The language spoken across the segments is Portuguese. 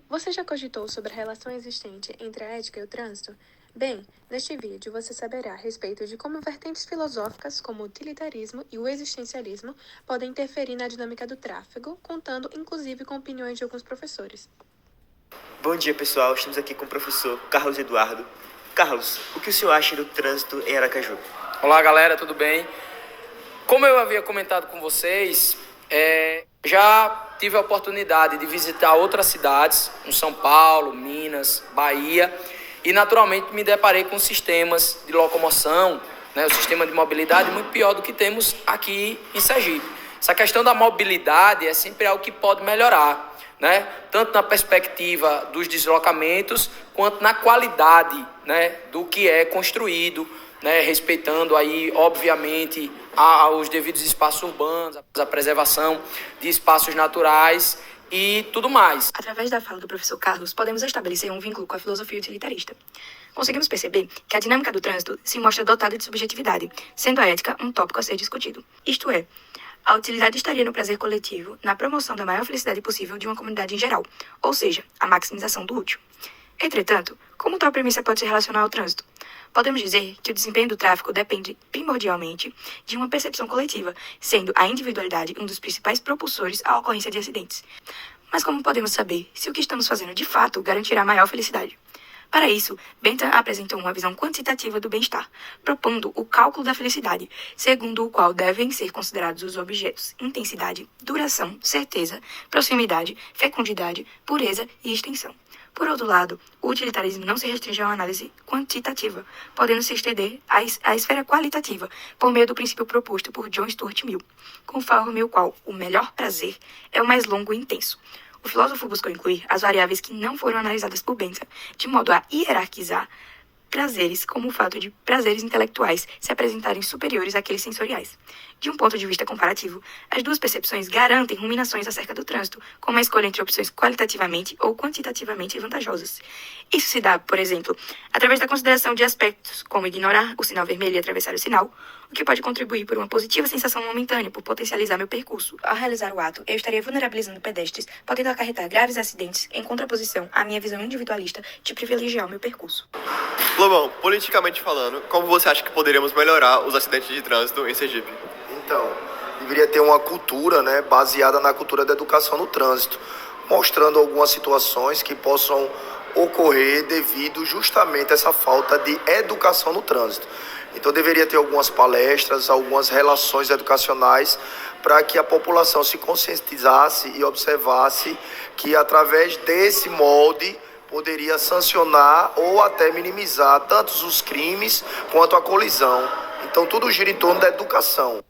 Você já cogitou sobre a relação existente entre a ética e o trânsito? Bem, neste vídeo você saberá a respeito de como vertentes filosóficas como o utilitarismo e o existencialismo podem interferir na dinâmica do tráfego, contando inclusive com opiniões de alguns professores. Bom dia, pessoal. Estamos aqui com o professor Carlos Eduardo. Carlos, o que o senhor acha do trânsito em Aracaju? Olá, galera, tudo bem? Como eu havia comentado com vocês, já tive a oportunidade de visitar outras cidades, como São Paulo, Minas, Bahia, e naturalmente me deparei com sistemas de locomoção, o sistema de mobilidade muito pior do que temos aqui em Sergipe. Essa questão da mobilidade é sempre algo que pode melhorar, tanto na perspectiva dos deslocamentos, quanto na qualidade, do que é construído, respeitando aí, obviamente, os devidos espaços urbanos, a preservação de espaços naturais e tudo mais. Através da fala do professor Carlos, podemos estabelecer um vínculo com a filosofia utilitarista. Conseguimos perceber que a dinâmica do trânsito se mostra dotada de subjetividade, sendo a ética um tópico a ser discutido. Isto é, a utilidade estaria no prazer coletivo, na promoção da maior felicidade possível de uma comunidade em geral, ou seja, a maximização do útil. Entretanto, como tal premissa pode se relacionar ao trânsito? Podemos dizer que o desempenho do tráfego depende primordialmente de uma percepção coletiva, sendo a individualidade um dos principais propulsores à ocorrência de acidentes. Mas como podemos saber se o que estamos fazendo de fato garantirá maior felicidade? Para isso, Bentham apresentou uma visão quantitativa do bem-estar, propondo o cálculo da felicidade, segundo o qual devem ser considerados os objetos intensidade, duração, certeza, proximidade, fecundidade, pureza e extensão. Por outro lado, o utilitarismo não se restringe a uma análise quantitativa, podendo se estender à esfera qualitativa, por meio do princípio proposto por John Stuart Mill, conforme o qual o melhor prazer é o mais longo e intenso. O filósofo buscou incluir as variáveis que não foram analisadas por Bentham, de modo a hierarquizar prazeres como o fato de prazeres intelectuais se apresentarem superiores àqueles sensoriais. De um ponto de vista comparativo, as duas percepções garantem ruminações acerca do trânsito, como a escolha entre opções qualitativamente ou quantitativamente vantajosas. Isso se dá, por exemplo, através da consideração de aspectos como ignorar o sinal vermelho e atravessar o sinal, o que pode contribuir por uma positiva sensação momentânea por potencializar meu percurso. Ao realizar o ato, eu estaria vulnerabilizando pedestres, podendo acarretar graves acidentes, em contraposição à minha visão individualista de privilegiar o meu percurso. Lobão, politicamente falando, como você acha que poderíamos melhorar os acidentes de trânsito em Sergipe? Então, deveria ter uma cultura, baseada na cultura da educação no trânsito, mostrando algumas situações que possam ocorrer devido justamente a essa falta de educação no trânsito. Então, deveria ter algumas palestras, algumas relações educacionais para que a população se conscientizasse e observasse que, através desse molde, poderia sancionar ou até minimizar tanto os crimes quanto a colisão. Então, tudo gira em torno da educação.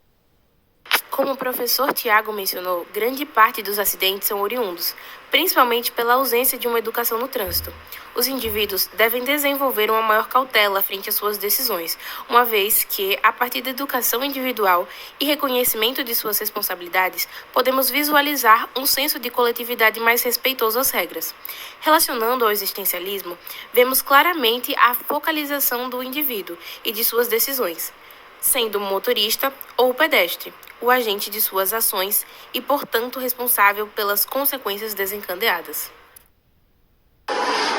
Como o professor Tiago mencionou, grande parte dos acidentes são oriundos, principalmente pela ausência de uma educação no trânsito. Os indivíduos devem desenvolver uma maior cautela frente às suas decisões, uma vez que, a partir da educação individual e reconhecimento de suas responsabilidades, podemos visualizar um senso de coletividade mais respeitoso às regras. Relacionando ao existencialismo, vemos claramente a focalização do indivíduo e de suas decisões, sendo o motorista ou o pedestre o agente de suas ações e, portanto, responsável pelas consequências desencadeadas.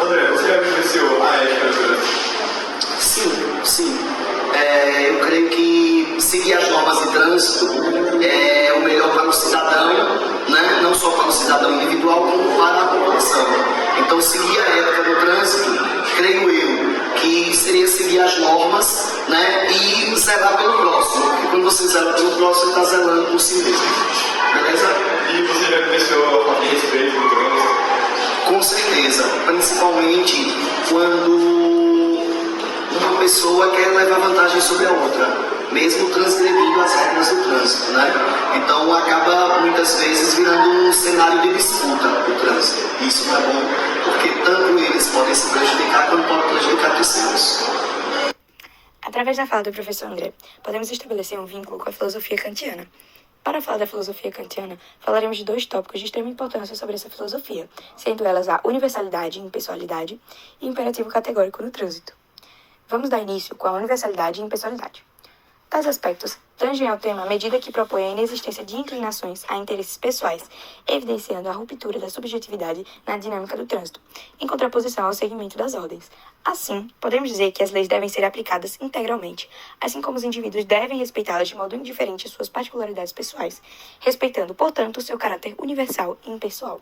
André, você já vivenciou a ética do trânsito? Sim. Eu creio que seguir as normas de trânsito é o melhor para o cidadão, não só para o cidadão individual, como para a população. Então, seguir a ética do trânsito, creio eu, que seria seguir as normas, e zelar pelo próximo. Porque quando você zela pelo próximo, você está zelando por si mesmo. Beleza? E você já vivenciou a falta de respeito no trânsito? Com certeza, principalmente quando uma pessoa quer levar vantagem sobre a outra, mesmo transgredindo as regras do trânsito, Então acaba muitas vezes virando um cenário de disputa do trânsito. Isso não é bom, porque tanto eles podem se prejudicar quanto podem prejudicar terceiros. Através da fala do professor André, podemos estabelecer um vínculo com a filosofia kantiana. Para falar da filosofia kantiana, falaremos de dois tópicos de extrema importância sobre essa filosofia, sendo elas a universalidade e impessoalidade e o imperativo categórico no trânsito. Vamos dar início com a universalidade e impessoalidade. Tais aspectos tangem ao tema à medida que propõe a inexistência de inclinações a interesses pessoais, evidenciando a ruptura da subjetividade na dinâmica do trânsito, em contraposição ao segmento das ordens. Assim, podemos dizer que as leis devem ser aplicadas integralmente, assim como os indivíduos devem respeitá-las de modo indiferente às suas particularidades pessoais, respeitando, portanto, seu caráter universal e impessoal.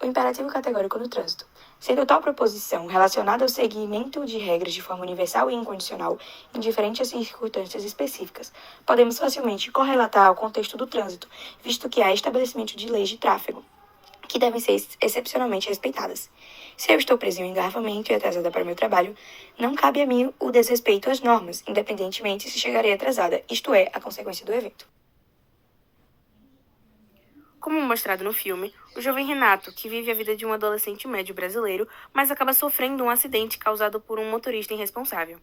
O imperativo categórico no trânsito. Sendo tal proposição relacionada ao seguimento de regras de forma universal e incondicional, indiferente às circunstâncias específicas, podemos facilmente correlatar ao contexto do trânsito, visto que há estabelecimento de leis de tráfego, que devem ser excepcionalmente respeitadas. Se eu estou preso em um engarrafamento e atrasada para o meu trabalho, não cabe a mim o desrespeito às normas, independentemente se chegarei atrasada, isto é, a consequência do evento. Como mostrado no filme, o jovem Renato, que vive a vida de um adolescente médio brasileiro, mas acaba sofrendo um acidente causado por um motorista irresponsável.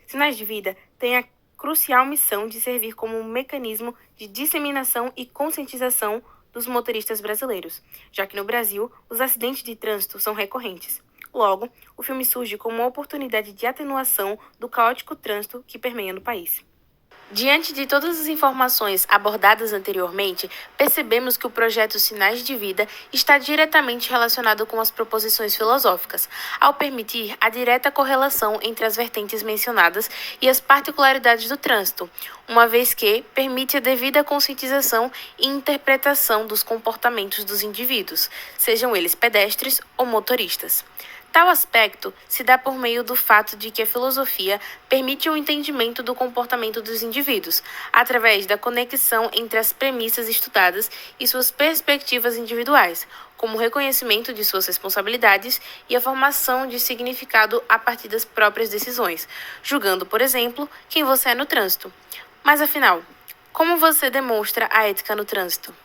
Sinais de Vida tem a crucial missão de servir como um mecanismo de disseminação e conscientização dos motoristas brasileiros, já que no Brasil os acidentes de trânsito são recorrentes. Logo, o filme surge como uma oportunidade de atenuação do caótico trânsito que permeia no país. Diante de todas as informações abordadas anteriormente, percebemos que o projeto Sinais de Vida está diretamente relacionado com as proposições filosóficas, ao permitir a direta correlação entre as vertentes mencionadas e as particularidades do trânsito, uma vez que permite a devida conscientização e interpretação dos comportamentos dos indivíduos, sejam eles pedestres ou motoristas. Tal aspecto se dá por meio do fato de que a filosofia permite o entendimento do comportamento dos indivíduos, através da conexão entre as premissas estudadas e suas perspectivas individuais, como o reconhecimento de suas responsabilidades e a formação de significado a partir das próprias decisões, julgando, por exemplo, quem você é no trânsito. Mas afinal, como você demonstra a ética no trânsito?